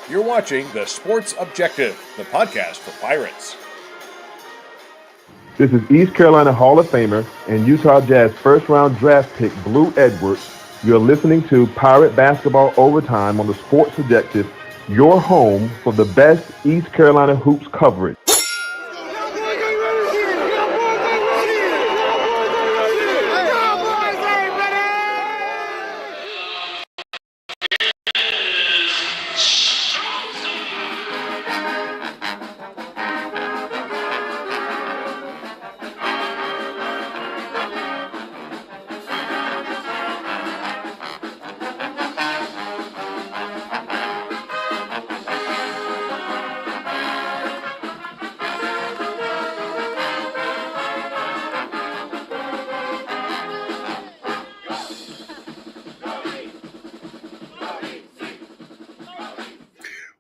You're watching The Sports Objective, the podcast for Pirates. This is East Carolina Hall of Famer and Utah Jazz first-round draft pick Blue Edwards. You're listening to Pirate Basketball Overtime on The Sports Objective, your home for the best East Carolina hoops coverage.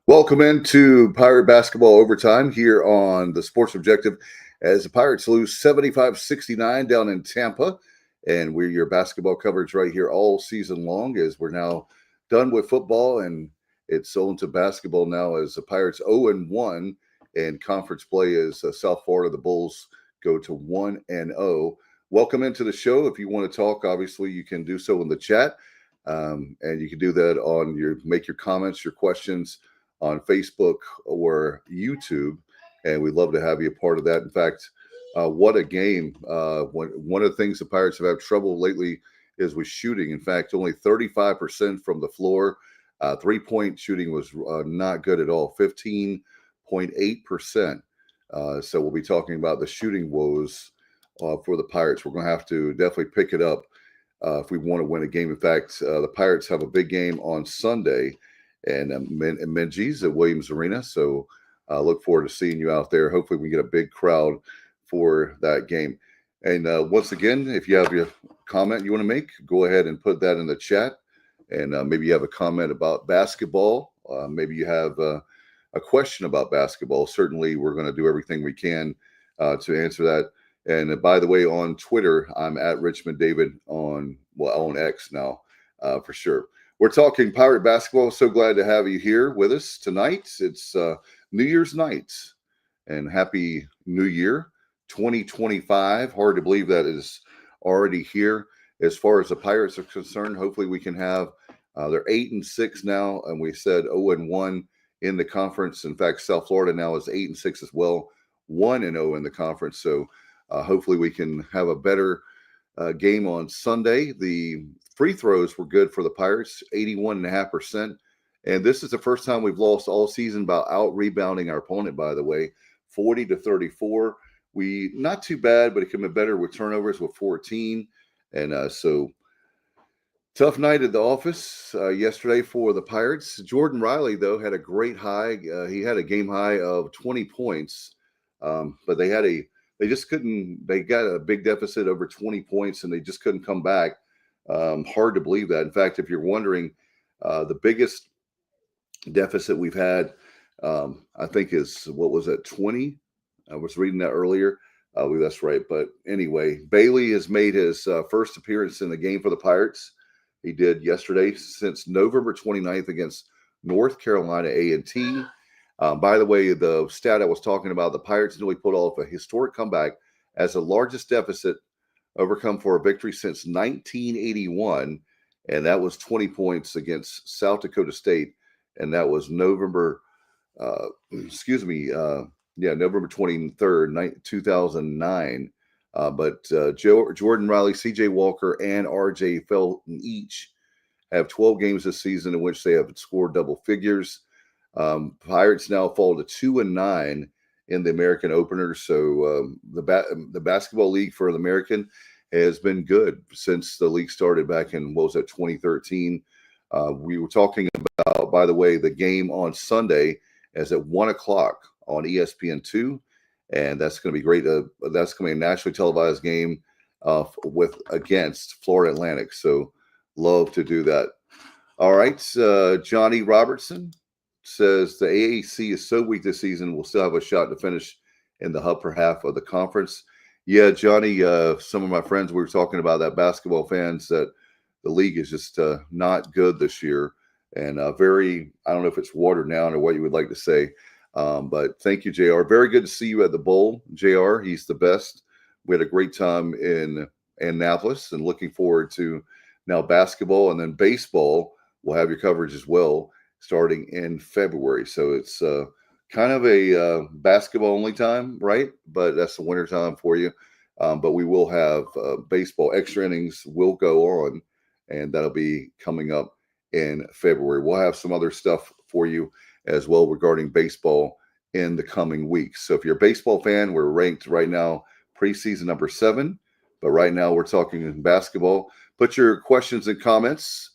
Welcome into Pirate Basketball Overtime here on the Sports Objective as the Pirates lose 75-69 down in Tampa. And we're your basketball coverage right here all season long as we're now done with football and it's on to basketball now as the Pirates 0-1 and conference play as South Florida, the Bulls go to 1-0. Welcome into the show. If you want to talk, obviously you can do so in the chat. And you can do that on make your comments, your questions on Facebook or YouTube, and we'd love to have you a part of that. In fact, what a game. One of the things the Pirates have had trouble lately is with shooting. In fact, only 35% from the floor. Three-point shooting was not good at all, 15.8%. So we'll be talking about the shooting woes for the Pirates. We're going to have to definitely pick it up if we want to win a game. In fact, the Pirates have a big game on Sunday and Menzies at Williams Arena. So look forward to seeing you out there. Hopefully we get a big crowd for that game. And once again, if you have your comment you want to make, go ahead and put that in the chat. And maybe you have a comment about basketball. Maybe you have a question about basketball. Certainly we're going to do everything we can to answer that. And by the way, on Twitter, I'm at Richmond David on X now for sure. We're talking Pirate basketball. So glad to have you here with us tonight. It's New Year's night, and Happy New Year 2025. Hard to believe that is already here. As far as the Pirates are concerned, hopefully we can have they're 8-6 now, and we said 0-1 in the conference. In fact, South Florida now is 8-6 as well, 1-0 in the conference. So hopefully we can have a better game on Sunday. The free throws were good for the Pirates, 81.5%. And this is the first time we've lost all season by out-rebounding our opponent, by the way, 40-34. We not too bad, but it could be better with turnovers with 14. And so tough night at the office yesterday for the Pirates. Jordan Riley, though, had a great high. He had a game high of 20 points, but they just couldn't. They got a big deficit over 20 points, and they just couldn't come back. Hard to believe that. In fact, if you're wondering, the biggest deficit we've had, I think, is what was it, 20? I was reading that earlier. I believe that's right. But anyway, Bailey has made his first appearance in the game for the Pirates. He did yesterday since November 29th against North Carolina A&T. By the way, the stat I was talking about, the Pirates nearly put off a historic comeback as the largest deficit overcome for a victory since 1981, and that was 20 points against South Dakota State, and that was November 23rd, 2009. But Jordan Riley, C.J. Walker, and R.J. Felton each have 12 games this season in which they have scored double figures. Pirates now fall to 2-9 in the American opener. So the basketball league for the American has been good since the league started back in, 2013. We were talking about, by the way, the game on Sunday is at 1 o'clock on ESPN2, and that's going to be great. That's going to be a nationally televised game against Florida Atlantic. So love to do that. All right, Johnny Robertson says the AAC is so weak this season, we'll still have a shot to finish in the upper half of the conference. Yeah, Johnny, some of my friends, we were talking about that, basketball fans, that the league is just not good this year. and very, I don't know if it's watered down or what you would like to say. But thank you, JR. Very good to see you at the bowl, JR. He's the best. We had a great time in Annapolis, and looking forward to now basketball, and then baseball. We'll have your coverage as well starting in February. So it's kind of a basketball only time, right? But that's the winter time for you. But we will have baseball extra innings will go on, and that'll be coming up in February. We'll have some other stuff for you as well regarding baseball in the coming weeks. So if you're a baseball fan, we're ranked right now preseason number 7, but right now we're talking basketball. Put your questions and comments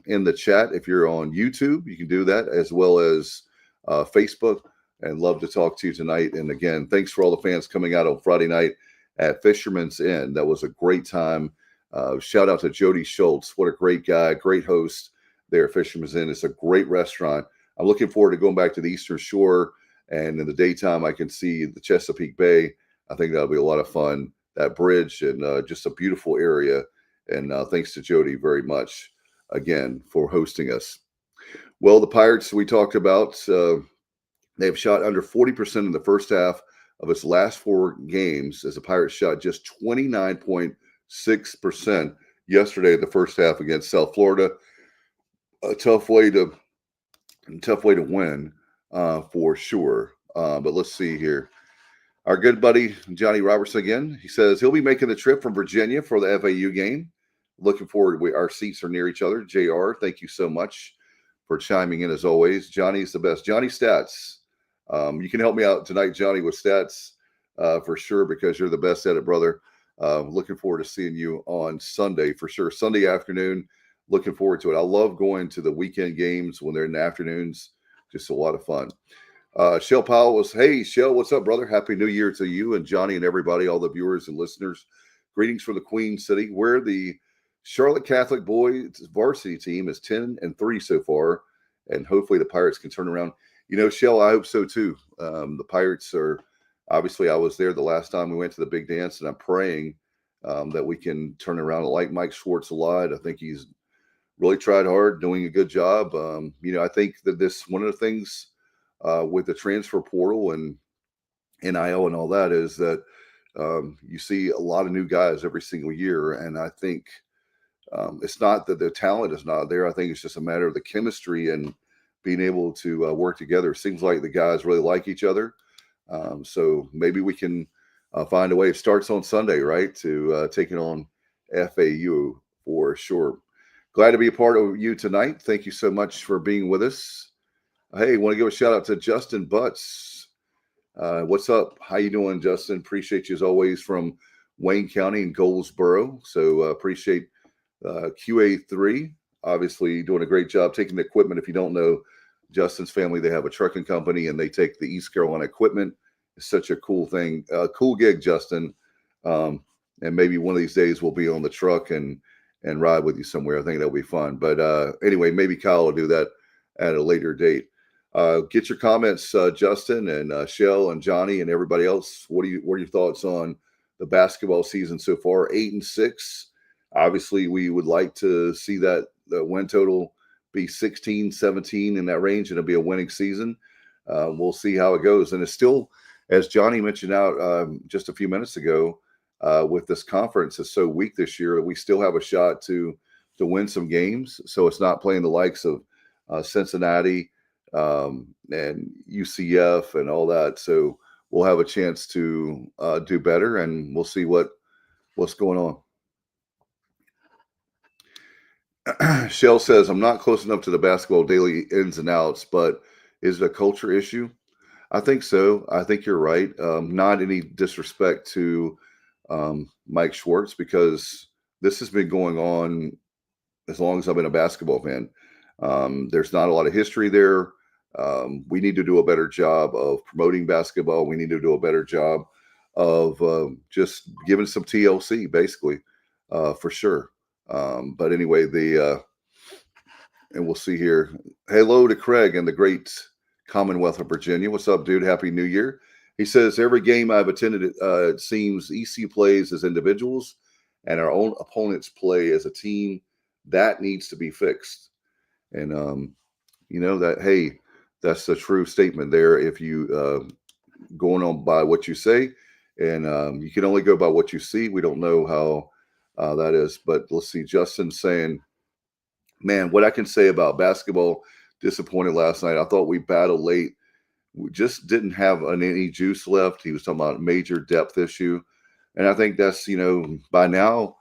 in the chat. If you're on YouTube, you can do that, as well as Facebook, and love to talk to you tonight. And again, thanks for all the fans coming out on Friday night at Fisherman's Inn. That was a great time. Shout out to Jody Schultz. What a great guy, great host there at Fisherman's Inn. It's a great restaurant. I'm looking forward to going back to the Eastern Shore, and in the daytime I can see the Chesapeake Bay. I think that'll be a lot of fun, that bridge, and just a beautiful area. And thanks to Jody very much again for hosting us. Well, the Pirates we talked about, they've shot under 40% in the first half of its last 4 games, as the Pirates shot just 29.6% yesterday in the first half against South Florida. A tough way to win for sure. But let's see here. Our good buddy Johnny Robertson again. He says he'll be making the trip from Virginia for the FAU game. Looking forward. Our seats are near each other. JR, thank you so much for chiming in as always. Johnny's the best. Johnny Stats. You can help me out tonight, Johnny, with stats for sure, because you're the best at it, brother. Looking forward to seeing you on Sunday for sure. Sunday afternoon. Looking forward to it. I love going to the weekend games when they're in the afternoons. Just a lot of fun. Shell Powell was, hey, Shell, what's up, brother? Happy New Year to you and Johnny and everybody, all the viewers and listeners. Greetings from the Queen City, where the Charlotte Catholic boys varsity team is 10-3 so far, and hopefully the Pirates can turn around. You know, Shell, I hope so too. The Pirates are, obviously, I was there the last time we went to the big dance, and I'm praying that we can turn around. I like Mike Schwartz a lot. I think he's really tried hard, doing a good job. I think that this, one of the things with the transfer portal and NIL and all that, is that you see a lot of new guys every single year. And I think it's not that the talent is not there. I think it's just a matter of the chemistry and being able to work together. It seems like the guys really like each other. So maybe we can find a way. It starts on Sunday, right? To take it on FAU for sure. Glad to be a part of you tonight. Thank you so much for being with us. Hey, want to give a shout out to Justin Butts. What's up? How you doing, Justin? Appreciate you as always from Wayne County and Goldsboro. So appreciate QA3. Obviously doing a great job taking the equipment. If you don't know, Justin's family, they have a trucking company and they take the East Carolina equipment. It's such a cool thing. Cool gig, Justin. And maybe one of these days we'll be on the truck and ride with you somewhere. I think that'll be fun. But anyway, maybe Kyle will do that at a later date. Get your comments, Justin and Shell and Johnny and everybody else. What are your thoughts on the basketball season so far? 8-6. Obviously, we would like to see that the win total be 16, 17 in that range, and it'll be a winning season. We'll see how it goes. And it's still, as Johnny mentioned out just a few minutes ago, with this conference is so weak this year, we still have a shot to win some games. So it's not playing the likes of Cincinnati and UCF and all that. So we'll have a chance to do better, and we'll see what's going on. Shell says, I'm not close enough to the basketball daily ins and outs, but is it a culture issue? I think so. I think you're right. Not any disrespect to Mike Schwartz, because this has been going on as long as I've been a basketball fan. There's not a lot of history there. We need to do a better job of promoting basketball. We need to do a better job of just giving some TLC, basically, for sure. But anyway, and we'll see here. Hello to Craig and the great Commonwealth of Virginia. What's up, dude? Happy New Year. He says, every game I've attended, it seems ECU plays as individuals and our own opponents play as a team. That needs to be fixed. And hey, that's a true statement there. If you going on by what you say, and you can only go by what you see. We don't know how that is, but let's see. Justin saying, "Man, what I can say about basketball, disappointed last night. I thought we battled late. We just didn't have any juice left." He was talking about a major depth issue, and I think that's by now,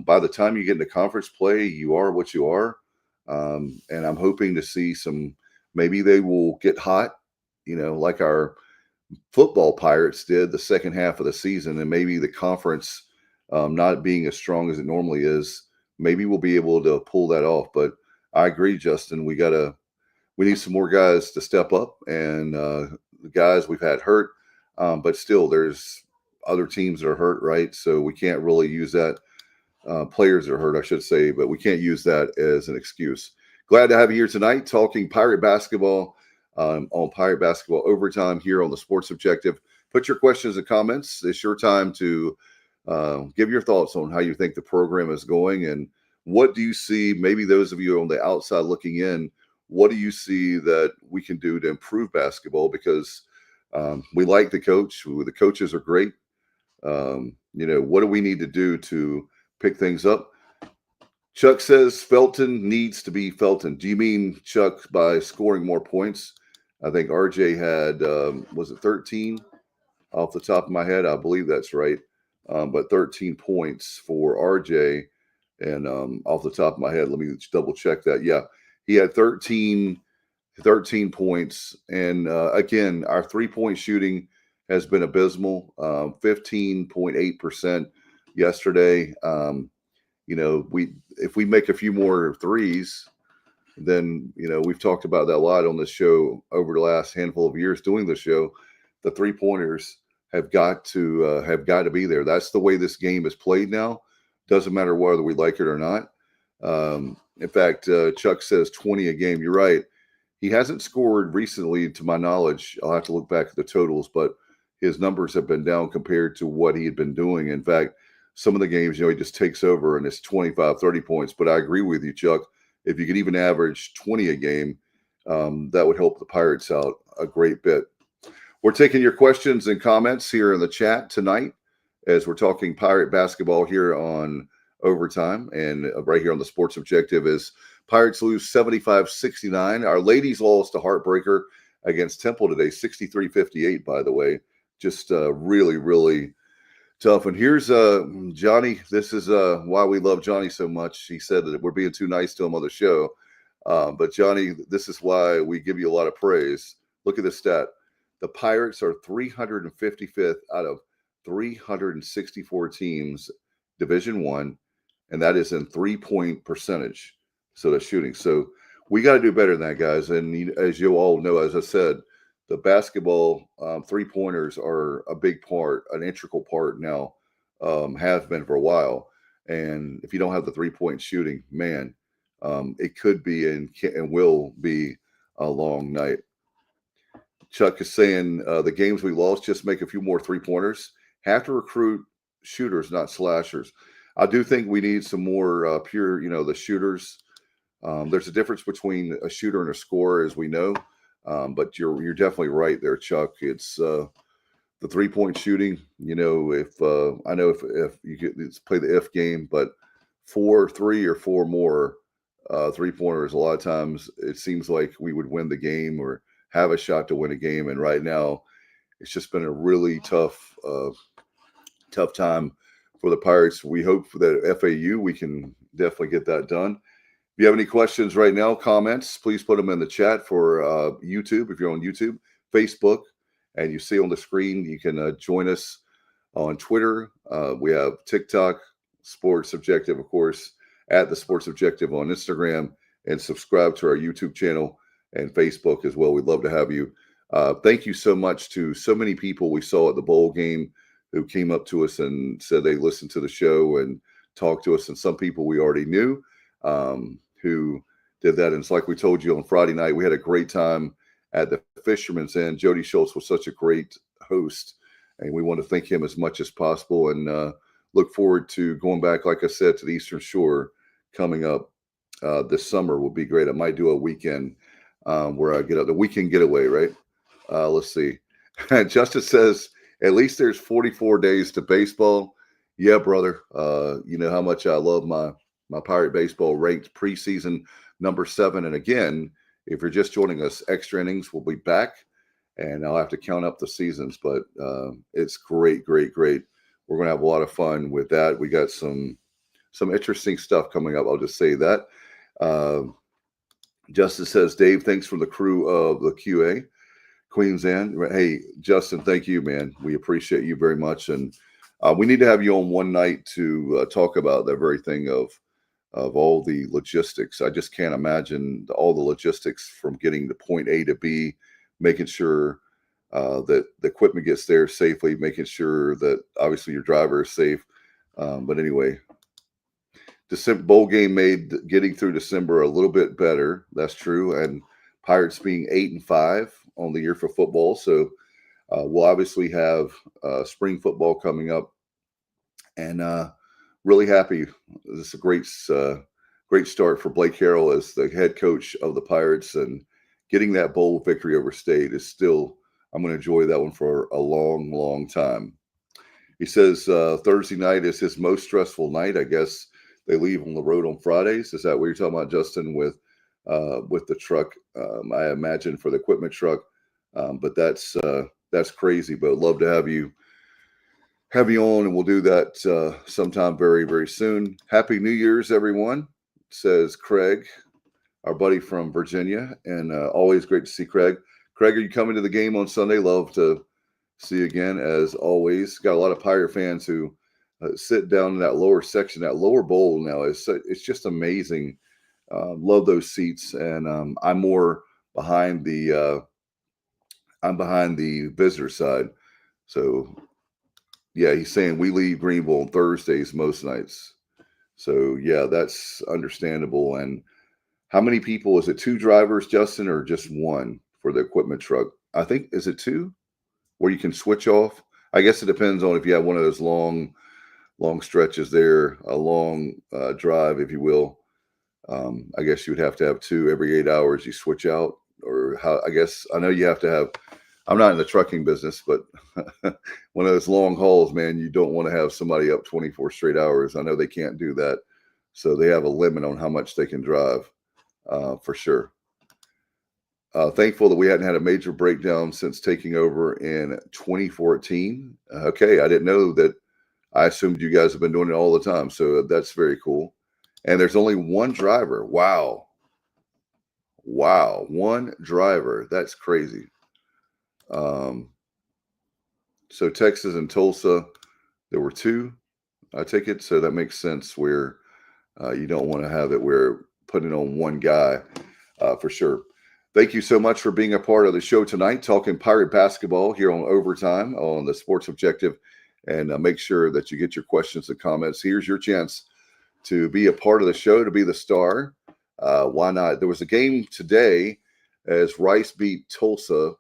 by the time you get into conference play, you are what you are, and I'm hoping to see some. Maybe they will get hot, like our football Pirates did the second half of the season, and maybe the conference not being as strong as it normally is, maybe we'll be able to pull that off. But I agree, Justin. We need some more guys to step up, and the guys we've had hurt, but still, there's other teams that are hurt, right? So we can't really use that. Players are hurt, I should say, but we can't use that as an excuse. Glad to have you here tonight talking Pirate basketball on Pirate Basketball Overtime here on the Sports Objective. Put your questions and comments. It's your time to give your thoughts on how you think the program is going, and what do you see, maybe those of you on the outside looking in, what do you see that we can do to improve basketball? Because we like the coach. The coaches are great. What do we need to do to pick things up? Chuck says Felton needs to be Felton. Do you mean, Chuck, by scoring more points? I think RJ had, was it 13 off the top of my head? I believe that's right. But 13 points for RJ. And off the top of my head, let me double check that. Yeah, he had 13 points. And again, our 3-point shooting has been abysmal, 15.8% yesterday. If we make a few more threes, then we've talked about that a lot on this show over the last handful of years doing the show. The 3-pointers have got to be there. That's the way this game is played now. Doesn't matter whether we like it or not. In fact, Chuck says 20 a game. You're right. He hasn't scored recently, to my knowledge. I'll have to look back at the totals, but his numbers have been down compared to what he had been doing. In fact, some of the games, he just takes over and it's 25, 30 points. But I agree with you, Chuck. If you could even average 20 a game, that would help the Pirates out a great bit. We're taking your questions and comments here in the chat tonight as we're talking Pirate basketball here on Overtime, and right here on the Sports Objective is Pirates lose 75-69. Our ladies lost a heartbreaker against Temple today, 63-58, by the way. Just really, really tough. And here's Johnny. This is why we love Johnny so much. He said that we're being too nice to him on the show. But Johnny, this is why we give you a lot of praise. Look at this stat. The Pirates are 355th out of 364 teams, Division I, and that is in 3-point percentage. So that's shooting. So we got to do better than that, guys. And as you all know, as I said, the basketball 3-pointers are a big part, an integral part now, have been for a while. And if you don't have the 3-point shooting, man, it could be and will be a long night. Chuck is saying the games we lost, just make a few more 3-pointers. Have to recruit shooters, not slashers. I do think we need some more pure, the shooters. There's a difference between a shooter and a scorer, as we know. But you're definitely right there, Chuck. It's the 3-point shooting. If I know if you get play the if game, but 4-3 or 4 more 3-pointers, a lot of times it seems like we would win the game or have a shot to win a game. And right now, it's just been a really tough time for the Pirates. We hope for that FAU we can definitely get that done. If you have any questions right now, comments, please put them in the chat for YouTube. If you're on YouTube, Facebook, and you see on the screen, you can join us on Twitter. We have TikTok, Sports Objective, of course, at the Sports Objective on Instagram, and subscribe to our YouTube channel and Facebook as well. We'd love to have you. Thank you so much to so many people we saw at the bowl game who came up to us and said they listened to the show and talked to us, and some people we already knew who did that. And it's like we told you on Friday night, we had a great time at the Fisherman's Inn. Jody Schultz was such a great host, and we want to thank him as much as possible, and look forward to going back, like I said, to the Eastern Shore coming up this summer will be great. I might do a weekend where I get up the weekend getaway, right? Let's see. Justice says, at least there's 44 days to baseball. Yeah, brother. You know how much I love my Pirate baseball ranked preseason number 7. And again, if you're just joining us, extra innings will be back, and I'll have to count up the seasons. But it's great. We're going to have a lot of fun with that. We got some interesting stuff coming up. I'll just say that. Justin says, Dave, thanks for the crew of the QA. Queens Anne. Hey, Justin, thank you, man. We appreciate you very much. And we need to have you on one night to talk about that very thing of all the logistics. I just can't imagine all the logistics from getting to point A to B, making sure that the equipment gets there safely, making sure that obviously your driver is safe. But anyway, December bowl game made getting through December a little bit better. That's true. And Pirates being 8-5 on the year for football. So we'll obviously have spring football coming up, and really happy. This is a great start for Blake Harrell as the head coach of the Pirates, and getting that bowl victory over State is still, I'm going to enjoy that one for a long time. He says Thursday night is his most stressful night. I guess they leave on the road on Fridays. Is that what you're talking about, Justin, with the truck? I imagine for the equipment truck, but that's crazy. But I'd love to have you on, and we'll do that sometime very soon. Happy New Year's, everyone, says Craig, our buddy from Virginia, and always great to see Craig. Craig, are you coming to the game on Sunday? Love to see you again, as always. Got a lot of Pirate fans who sit down in that lower section, that lower bowl now. It's just amazing. Love those seats, and I'm more behind the visitor side. So yeah, he's saying we leave Greenville on Thursdays most nights. So yeah, that's understandable. And how many people, is it 2 drivers, Justin, or just 1 for the equipment truck? I think, is it 2 where you can switch off? I guess it depends on if you have one of those long stretches there, a long drive, if you will. I guess you would have to have 2 every 8 hours. You switch out, or how? I guess I know you have to have. I'm not in the trucking business, but one of those long hauls, man, you don't want to have somebody up 24 straight hours. I know they can't do that, so they have a limit on how much they can drive, for sure. Thankful that we hadn't had a major breakdown since taking over in 2014. Okay, I didn't know that. I assumed you guys have been doing it all the time, so that's very cool. And there's only 1 driver. Wow, 1 driver. That's crazy. So Texas and Tulsa, there were 2, I take it. So that makes sense where you don't want to have it where putting it on 1 guy, for sure. Thank you so much for being a part of the show tonight, talking Pirate basketball here on Overtime on the Sports Objective. And make sure that you get your questions and comments. Here's your chance to be a part of the show, to be the star. Why not? There was a game today as Rice beat Tulsa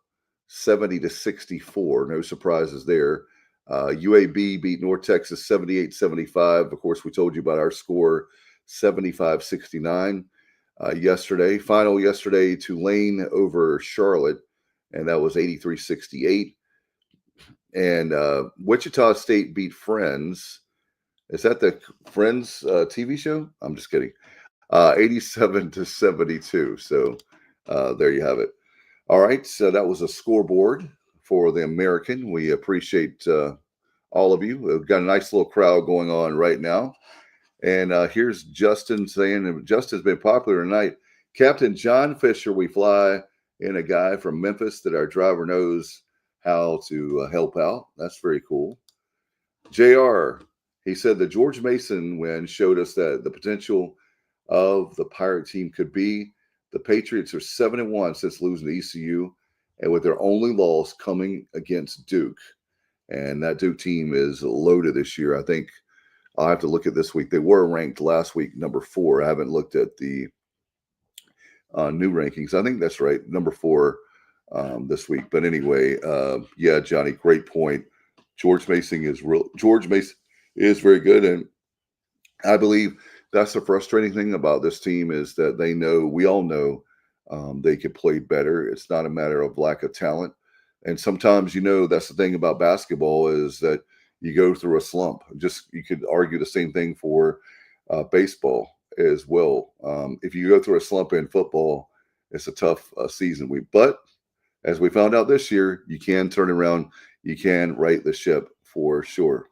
70-64. No surprises there. UAB beat North Texas 78-75. Of course, we told you about our score, 75-69 yesterday. Final yesterday, Tulane over Charlotte, and that was 83-68. And Wichita State beat Friends. Is that the Friends TV show? I'm just kidding. 87-72. So there you have it. All right. So that was a scoreboard for the American. We appreciate all of you. We've got a nice little crowd going on right now. And here's Justin saying, Justin's been popular tonight. Captain John Fisher, we fly in a guy from Memphis that our driver knows how to help out. That's very cool. JR, he said the George Mason win showed us that the potential of the Pirate team could be. The Patriots are 7-1 since losing to ECU, and with their only loss coming against Duke. And that Duke team is loaded this year. I think I'll have to look at this week. They were ranked last week number 4. I haven't looked at the new rankings. I think that's right, number 4 this week. But anyway, yeah, Johnny, great point. George Mason is very good, and I believe that's the frustrating thing about this team is that we all know they could play better. It's not a matter of lack of talent. And sometimes, that's the thing about basketball is that you go through a slump. You could argue the same thing for baseball as well. If you go through a slump in football, it's a tough season. But as we found out this year, you can turn around. You can right the ship for sure.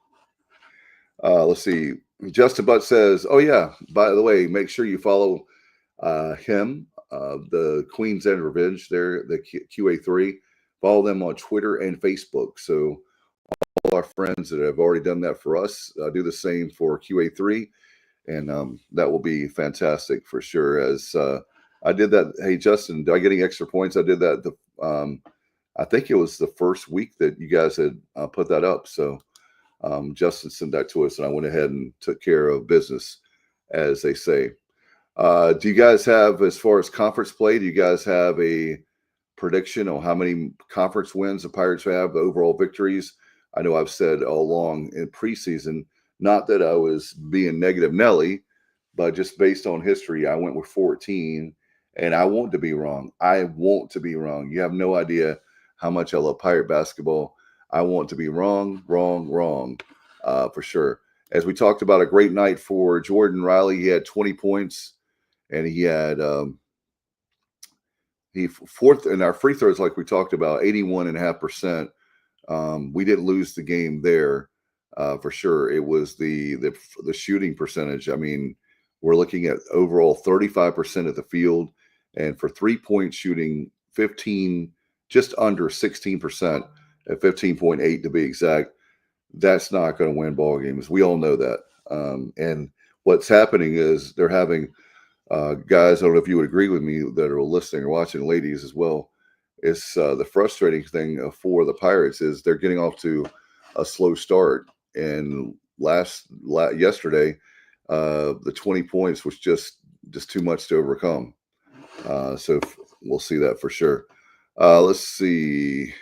Let's see. Justin Butt says, "Oh yeah, by the way, make sure you follow him, the Queen's End Revenge. They're the QA3. Follow them on Twitter and Facebook. So all our friends that have already done that for us, do the same for QA3, and that will be fantastic for sure. As I did that. Hey Justin, do I get any extra points? I did that. I think it was the first week that you guys had put that up. So." Justin sent that to us, and I went ahead and took care of business, as they say. Do you guys have, as far as conference play, do you guys have a prediction on how many conference wins the Pirates have, the overall victories? I know I've said all along in preseason, not that I was being negative Nelly, but just based on history, I went with 14, and I want to be wrong. I want to be wrong. You have no idea how much I love Pirate basketball. I want to be wrong, for sure. As we talked about, a great night for Jordan Riley. He had 20 points, and he had fourth in our free throws, like we talked about, 81.5%. We didn't lose the game there, for sure. It was the shooting percentage. I mean, we're looking at overall 35% of the field, and for 3-point shooting, just under 16%. At 15.8 to be exact. That's not going to win ball games. We all know that. And what's happening is they're having guys, I don't know if you would agree with me that are listening or watching, ladies as well. It's the frustrating thing for the Pirates is they're getting off to a slow start. And yesterday, the 20 points was just too much to overcome. So we'll see that for sure. Let's see.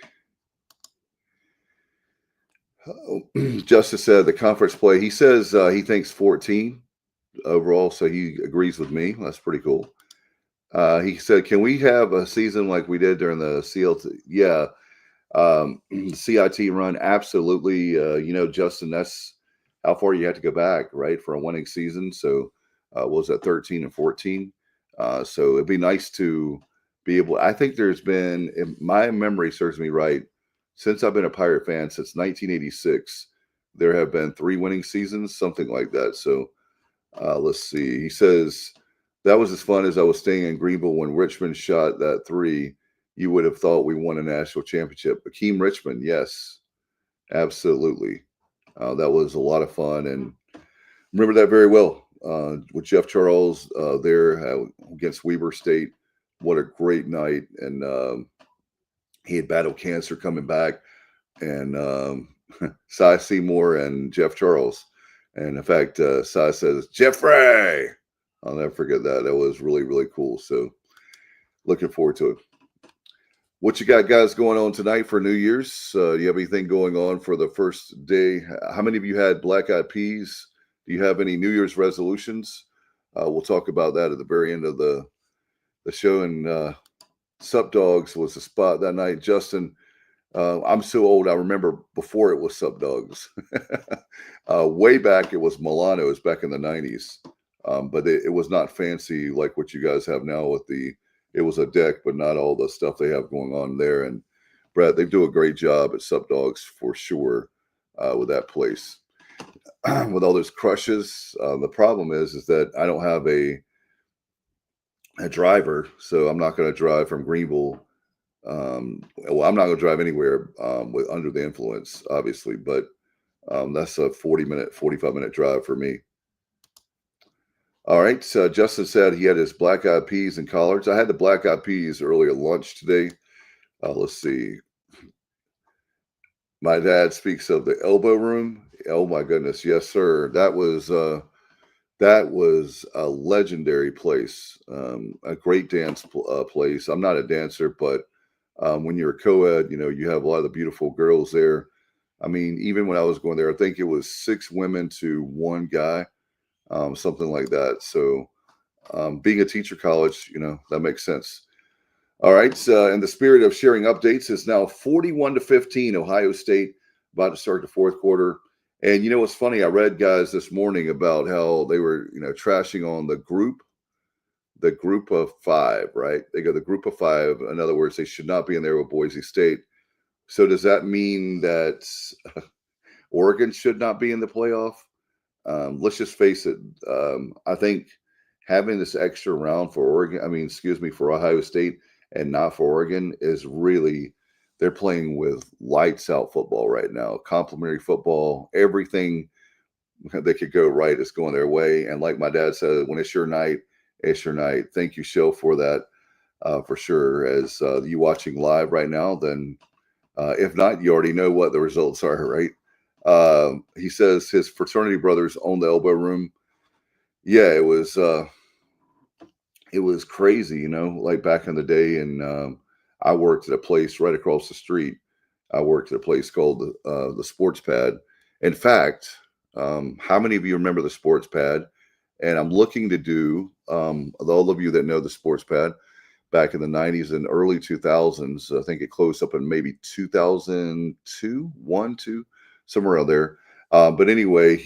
Justice said the conference play. He says he thinks 14 overall, so he agrees with me. That's pretty cool. He said, "Can we have a season like we did during the CLT?" Yeah, CIT run. Absolutely. Justin, that's how far you have to go back, right, for a winning season. So, what was that, 13 and 14? So it'd be nice to be able. I think there's been, if my memory serves me right, since I've been a Pirate fan since 1986, there have been 3 winning seasons, something like that. So let's see. He says, that was as fun as I was staying in Greenville when Richmond shot that 3. You would have thought we won a national championship. Akeem Richmond, yes, absolutely. That was a lot of fun. And remember that very well with Jeff Charles there against Weber State. What a great night. And he had battled cancer coming back, and Cy Seymour and Jeff Charles. And in fact, Cy says, "Jeffrey." I'll never forget that. That was really, really cool. So looking forward to it. What you got, guys, going on tonight for New Year's? You have anything going on for the first day? How many of you had black eyed peas? Do you have any New Year's resolutions? We'll talk about that at the very end of the show. And Sup Dogs was the spot that night. Justin, I'm so old. I remember before it was Sup Dogs. Way back, it was Milano's back in the 90s. But it was not fancy like what you guys have now with it was a deck, but not all the stuff they have going on there. And Brett, they do a great job at Sup Dogs for sure with that place. With all those crushes, the problem is that I don't have a driver, so I'm not going to drive from Greenville. I'm not going to drive anywhere with under the influence, obviously, but that's a 45-minute drive for me. All right. So Justin said he had his black eyed peas and collards. I had the black eyed peas early at lunch today. Let's see. My dad speaks of the elbow room. Oh my goodness, yes, sir. That was a legendary place, a great dance place. I'm not a dancer, but when you're a co-ed, you have a lot of the beautiful girls there. I mean, even when I was going there, I think it was 6 women to 1 guy. something like that. So being a teacher college, that makes sense. All right. So in the spirit of sharing updates, it's now 41-15, Ohio State about to start the fourth quarter. And what's funny? I read guys this morning about how they were, trashing on the group of five, right? They go the group of five. In other words, they should not be in there with Boise State. So does that mean that Oregon should not be in the playoff? Let's just face it. I think having this extra round for for Ohio State and not for Oregon is really, they're playing with lights out football right now. Complimentary football, everything that could go right is going their way. And like my dad said, when it's your night, it's your night. Thank you, Shill, for that, for sure. As you watching live right now, then if not, you already know what the results are, right? He says his fraternity brothers own the elbow room. Yeah, it was crazy, like back in the day. And I worked at a place right across the street. I worked at a place called the Sports Pad. In fact, how many of you remember the Sports Pad? And I'm looking to do, all of you that know the Sports Pad, back in the 90s and early 2000s, I think it closed up in maybe 2002, 2, somewhere out there. But anyway,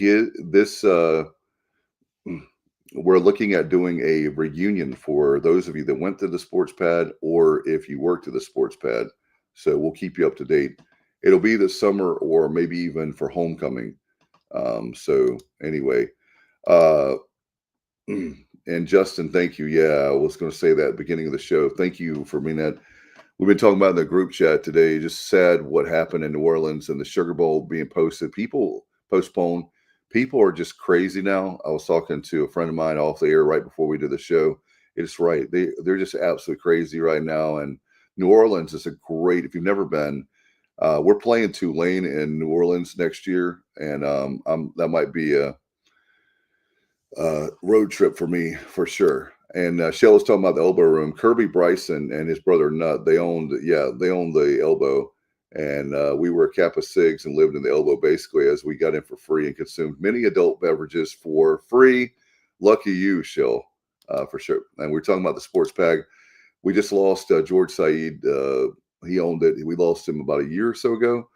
we're looking at doing a reunion for those of you that went to the Sports Pad, or if you worked at the Sports Pad. So we'll keep you up to date. It'll be this summer or maybe even for homecoming. So anyway, and Justin, thank you. Yeah, I was going to say that at the beginning of the show. Thank you for being that. We've been talking about in the group chat today, just sad what happened in New Orleans and the Sugar Bowl being posted. People postpone. People are just crazy now. I was talking to a friend of mine off the air right before we did the show. It's right. They're just absolutely crazy right now. And New Orleans is a great, if you've never been, we're playing Tulane in New Orleans next year. And that might be a road trip for me for sure. And Shell was talking about the elbow room. Kirby Bryson and his brother Nut, they owned the elbow. And we were Kappa Sigs and lived in the elbow basically as we got in for free and consumed many adult beverages for free. Lucky you, Shell, for sure. And we're talking about the sports pack. We just lost George Said. He owned it. We lost him about a year or so ago.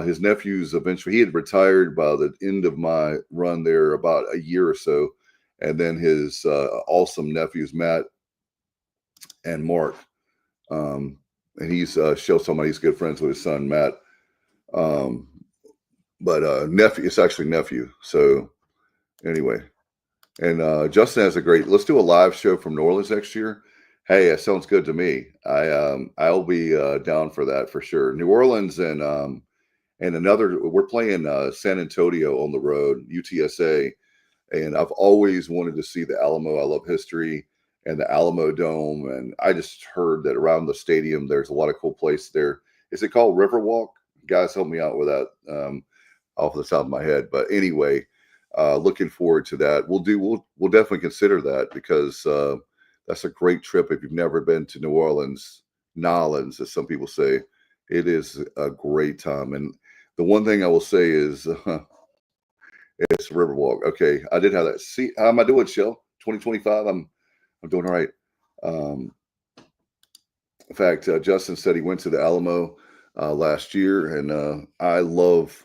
His nephews eventually, he had retired by the end of my run there about a year or so. And then his awesome nephews, Matt and Mark. And he's Shell's talking about he's good friends with his son, Matt. But nephew, it's actually nephew. So anyway, and Justin has let's do a live show from New Orleans next year. Hey, that sounds good to me. I'll be down for that for sure. New Orleans and we're playing San Antonio on the road, UTSA. And I've always wanted to see the Alamo. I love history and the Alamo Dome. And I just heard that around the stadium, there's a lot of cool places there. Is it called Riverwalk? Guys, help me out with that off the top of my head. But anyway, looking forward to that. We'll definitely consider that because that's a great trip. If you've never been to New Orleans, Nolans, as some people say, it is a great time. And the one thing I will say is it's Riverwalk. Okay, I did have that. See, how am I doing, Shell? 2025. I'm doing all right. In fact, Justin said he went to the Alamo last year, and I love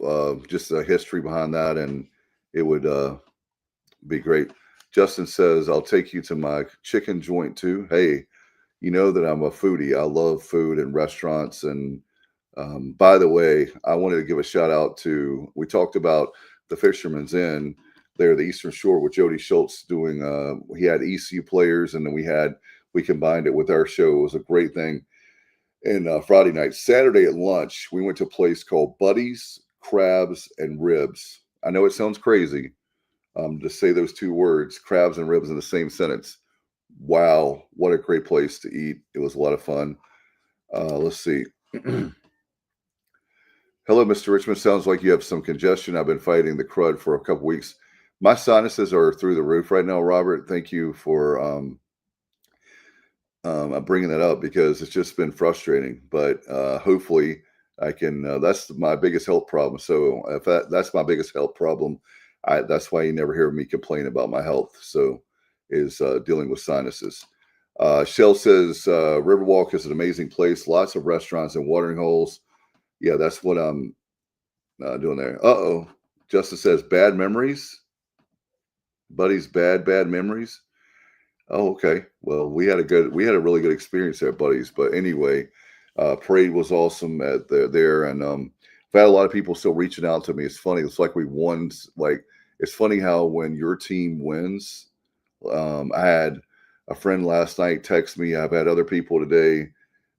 just the history behind that, and it would be great. Justin says, "I'll take you to my chicken joint too." Hey, you know that I'm a foodie. I love food and restaurants. And by the way, I wanted to give a shout out to. We talked about the Fisherman's Inn there, the Eastern Shore, with Jody Schultz doing. He had ECU players, and then we combined it with our show. It was a great thing. And Friday night, Saturday at lunch, we went to a place called Buddies, Crabs, and Ribs. I know it sounds crazy to say those two words, crabs and ribs, in the same sentence. Wow, what a great place to eat. It was a lot of fun. Let's see. Hello, Mr. Richmond. Sounds like you have some congestion. I've been fighting the crud for a couple weeks. My sinuses are through the roof right now, Robert. Thank you for bringing that up because it's just been frustrating. But hopefully I can. That's my biggest health problem. So if that's my biggest health problem, That's why you never hear me complain about my health. So is dealing with sinuses. Shell says Riverwalk is an amazing place. Lots of restaurants and watering holes. Yeah, that's what I'm doing there. Justice says bad memories. Buddy's bad memories. Oh, okay. Well, we had a really good experience there, buddies. But anyway, parade was awesome there, and I've had a lot of people still reaching out to me. It's funny. It's like we won. Like it's funny how when your team wins. I had a friend last night text me. I've had other people today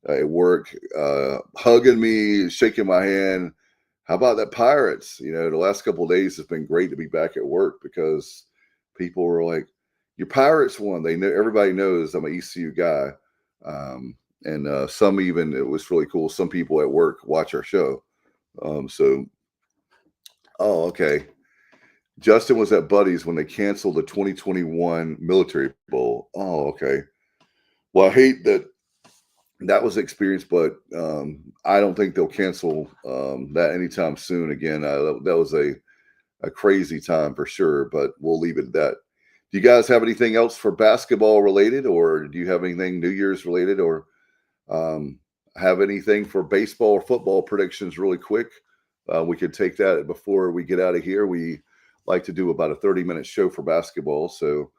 at work hugging me, shaking my hand. How about that Pirates? The last couple of days has been great to be back at work because people were like, "Your Pirates won." They know, everybody knows I'm an ECU guy, and some even it was really cool. Some people at work watch our show. Okay. Justin was at Buddy's when they canceled the 2021 Military Bowl. Oh, okay. Well, I hate that was the experience, but I don't think they'll cancel that anytime soon again. That was a crazy time for sure, but we'll leave it at that. Do you guys have anything else for basketball related, or do you have anything New Year's related, or have anything for baseball or football predictions really quick? We could take that before we get out of here. We like to do about a 30-minute show for basketball. So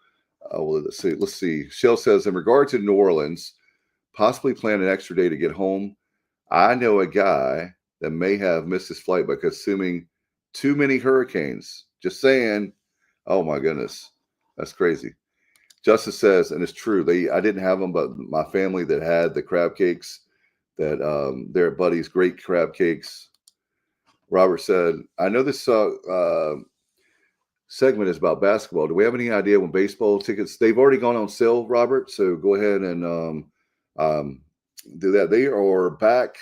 let's see. Shell says, in regard to New Orleans, possibly plan an extra day to get home. I know a guy that may have missed his flight by consuming too many hurricanes. Just saying. Oh my goodness. That's crazy. Justice says, and it's true, I didn't have them, but my family that had the crab cakes, that their buddies, great crab cakes. Robert said, I know this segment is about basketball. Do we have any idea when baseball tickets? They've already gone on sale, Robert. So go ahead and do that. They are back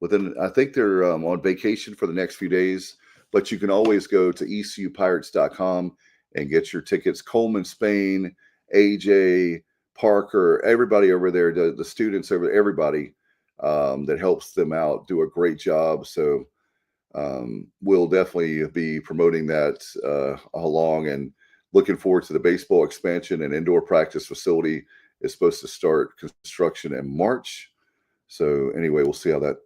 within. I think they're on vacation for the next few days. But you can always go to ECUPirates.com and get your tickets. Coleman, Spain, AJ, Parker, everybody over there, the students over there, everybody that helps them out do a great job. So we'll definitely be promoting that along and looking forward to the baseball expansion and indoor practice facility is supposed to start construction in March. So anyway, we'll see how that.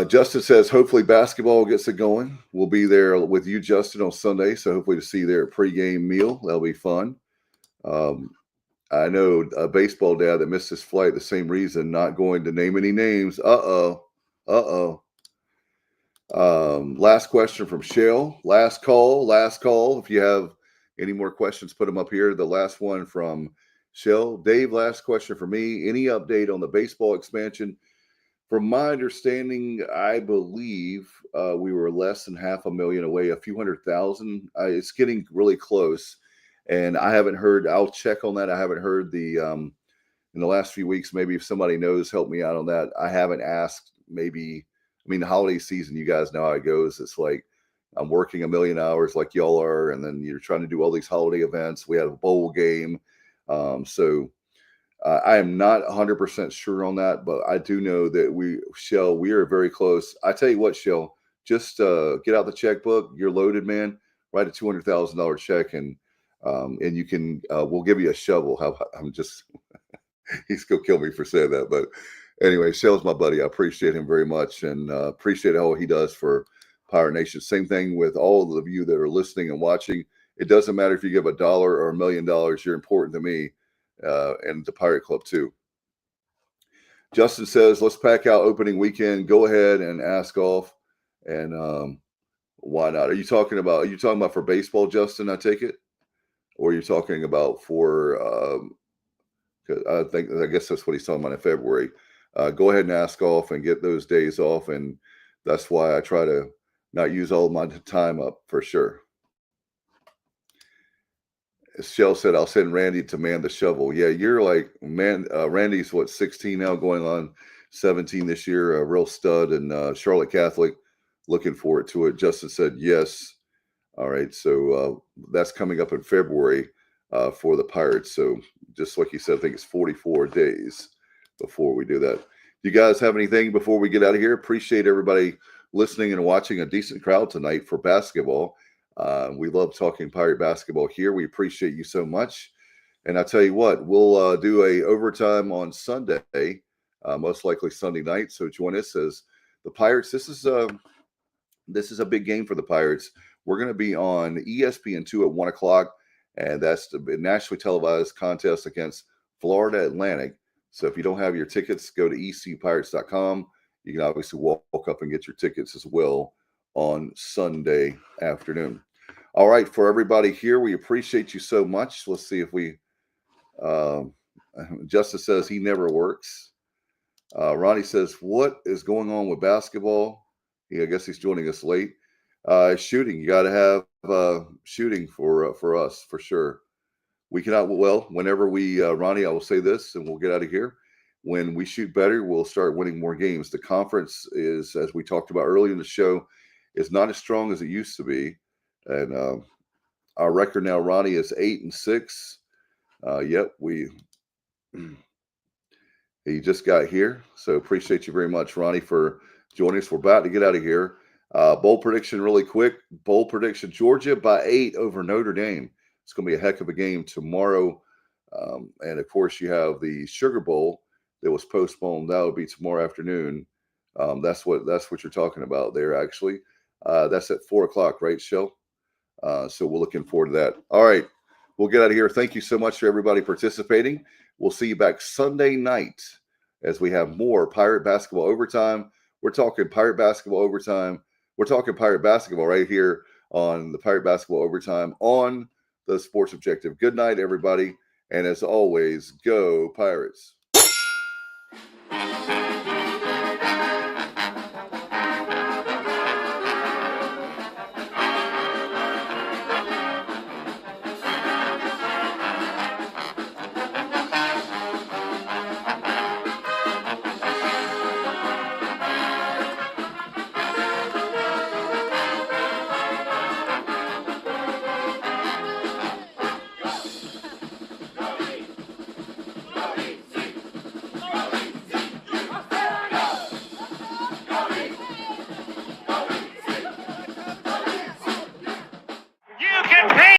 Justin says, hopefully basketball gets it going. We'll be there with you, Justin, on Sunday. So hopefully to see you there at pregame meal. That'll be fun. I know a baseball dad that missed his flight, the same reason, not going to name any names. Last question from Shell. Last call. If you have any more questions, put them up here. The last one from Shell. Dave, last question for me. Any update on the baseball expansion? From my understanding, I believe we were less than $500,000 away, a few $100,000. It's getting really close. And I haven't heard, I'll check on that. I haven't heard in the last few weeks, maybe if somebody knows, help me out on that. I haven't asked, maybe, the holiday season, you guys know how it goes. It's like I'm working 1,000,000 hours like y'all are, and then you're trying to do all these holiday events. We had a bowl game. I am not 100% sure on that, but I do know that we are very close. I tell you what, Shell, just get out the checkbook. You're loaded, man. Write a $200,000 check, and you can. We'll give you a shovel. He's gonna kill me for saying that, but anyway, Shell's my buddy. I appreciate him very much, and appreciate all he does for Pirate Nation. Same thing with all of you that are listening and watching. It doesn't matter if you give $1 or $1 million. You're important to me. And the Pirate Club too. Justin says, let's pack out opening weekend. Go ahead and ask off. And why not? Are you talking about for baseball, Justin, I take it? Or are you talking about for I guess that's what he's talking about in February. Go ahead and ask off and get those days off. And that's why I try to not use all my time up for sure. Shell said, I'll send Randy to man the shovel. Yeah, you're like, man, Randy's 16 now, going on 17 this year, a real stud, and Charlotte Catholic, looking forward to it. Justin said, yes. All right, so that's coming up in February for the Pirates. So just like you said, I think it's 44 days before we do that. Do you guys have anything before we get out of here? Appreciate everybody listening and watching. A decent crowd tonight for basketball. We love talking Pirate basketball here. We appreciate you so much. And I tell you what, we'll do a overtime on Sunday, most likely Sunday night. So join us as the Pirates. This is a big game for the Pirates. We're going to be on ESPN2 at 1 o'clock, and that's the nationally televised contest against Florida Atlantic. So if you don't have your tickets, go to ecupirates.com. You can obviously walk up and get your tickets as well on Sunday afternoon. All right, for everybody here, we appreciate you so much. Let's see if we Justice says he never works. Ronnie says, what is going on with basketball? I guess he's joining us late. Shooting, you got to have shooting for us, for sure. We cannot, whenever we, Ronnie, I will say this, and we'll get out of here. When we shoot better, we'll start winning more games. The conference is, as we talked about earlier in the show, is not as strong as it used to be. And our record now, Ronnie, is 8-6. Yep, he just got here. So appreciate you very much, Ronnie, for joining us. We're about to get out of here. Bowl prediction really quick. Bowl prediction, Georgia by 8 over Notre Dame. It's going to be a heck of a game tomorrow. And, of course, you have the Sugar Bowl that was postponed. That will be tomorrow afternoon. That's what you're talking about there, actually. That's at 4 o'clock, right, Shell? So we're looking forward to that. All right. We'll get out of here. Thank you so much for everybody participating. We'll see you back Sunday night as we have more Pirate Basketball Overtime. We're talking Pirate Basketball Overtime. We're talking Pirate Basketball right here on the Pirate Basketball Overtime on the Sports Objective. Good night, everybody. And as always, go Pirates.